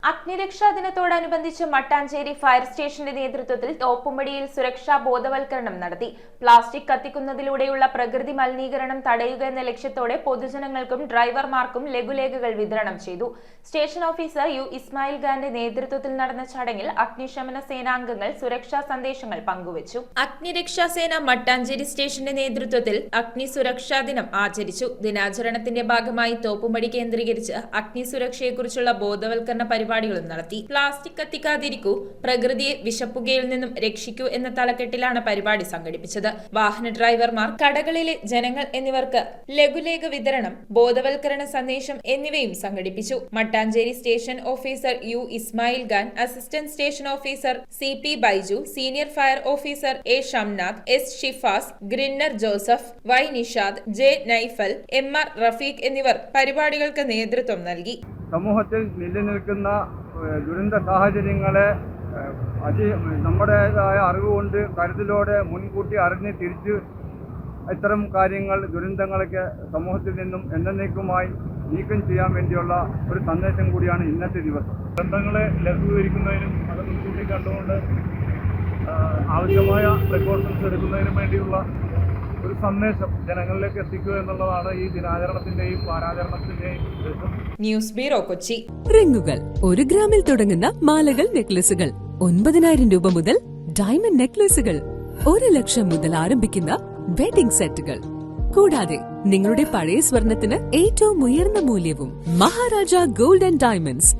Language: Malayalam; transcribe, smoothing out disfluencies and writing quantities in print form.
അഗ്നിരക്ഷാ ദിനത്തോടനുബന്ധിച്ച് മട്ടാഞ്ചേരി ഫയർ സ്റ്റേഷന്റെ നേതൃത്വത്തിൽ തോപ്പുംപടിയിൽ സുരക്ഷാ ബോധവൽക്കരണം നടത്തി. പ്ലാസ്റ്റിക് കത്തിക്കുന്നതിലൂടെയുള്ള പ്രകൃതി മലിനീകരണം തടയുക എന്ന ലക്ഷ്യത്തോടെ പൊതുജനങ്ങൾക്കും ഡ്രൈവർമാർക്കും ലഘുലേഖകൾ വിതരണം ചെയ്തു. സ്റ്റേഷൻ ഓഫീസർ യു ഇസ്മായിൽ ഖാന്റെ നേതൃത്വത്തിൽ നടന്ന ചടങ്ങിൽ അഗ്നിശമന സേനാംഗങ്ങൾ സുരക്ഷാ സന്ദേശങ്ങൾ പങ്കുവച്ചു. അഗ്നിരക്ഷാ സേന മട്ടാഞ്ചേരി സ്റ്റേഷന്റെ നേതൃത്വത്തിൽ അഗ്നി സുരക്ഷാ ദിനം ആചരിച്ചു. ദിനാചരണത്തിന്റെ ഭാഗമായി തോപ്പുംപടി കേന്ദ്രീകരിച്ച് അഗ്നി സുരക്ഷയെക്കുറിച്ചുള്ള ബോധവൽക്കരണ പരിപാടികളും നടത്തി. പ്ലാസ്റ്റിക് കത്തിക്കാതിരിക്കൂ, പ്രകൃതിയെ വിഷപ്പുകയിൽ നിന്നും രക്ഷിക്കൂ എന്ന തലക്കെട്ടിലാണ് പരിപാടി സംഘടിപ്പിച്ചത്. വാഹന ഡ്രൈവർമാർ, കടകളിലെ ജനങ്ങൾ എന്നിവർക്ക് ലഘുലേഖ വിതരണം, ബോധവൽക്കരണ സന്ദേശം എന്നിവയും സംഘടിപ്പിച്ചു. Mattancherry station officer U Ismail Khan, assistant station officer C P Baiju, senior fire officer A Shamnath, S Shifas, ഗ്രിന്നർ Joseph, Y Nishad, J Naifal, M R Rafeeq എന്നിവർ പരിപാടികൾക്ക് നേതൃത്വം നൽകി. സമൂഹത്തിൽ നിലനിൽക്കുന്ന ദുരന്ത സാഹചര്യങ്ങളെ നമ്മുടേതായ അറിവുകൊണ്ട് കരുതലോടെ മുൻകൂട്ടി അറിഞ്ഞ് തിരിച്ച് ഇത്തരം കാര്യങ്ങൾ, ദുരന്തങ്ങളൊക്കെ സമൂഹത്തിൽ നിന്നും എന്നേക്കുമായി നീക്കം ചെയ്യാൻ വേണ്ടിയുള്ള ഒരു സന്ദേശം കൂടിയാണ് ഇന്നത്തെ ദിവസം. ദുരന്തങ്ങളെ ലഘൂകരിക്കുന്നതിനും അത് മുൻകൂട്ടി കണ്ടുകൊണ്ട് ആവശ്യമായ പ്രിക്കോഷൻസ് എടുക്കുന്നതിനും വേണ്ടിയുള്ള ഒരു സന്ദേശം ജനങ്ങളിലേക്ക് എത്തിക്കുക എന്നുള്ളതാണ് ഈ ദിനാചരണത്തിന്റെയും വാരാചരണത്തിന്റെയും ഉദ്ദേശം. News bureau, Kochi. റിങ്ങുകൾ 1 ഗ്രാമിൽ തുടങ്ങുന്ന മാലകൾ, നെക്ലസുകൾ 9,000 രൂപ മുതൽ ഡയമണ്ട് നെക്ലസുകൾ 1 ലക്ഷം മുതൽ ആരംഭിക്കുന്ന വെഡിംഗ് സെറ്റുകൾ, കൂടാതെ നിങ്ങളുടെ പഴയ സ്വർണത്തിന് ഏറ്റവും ഉയർന്ന മൂല്യവും. Maharaja gold and diamonds,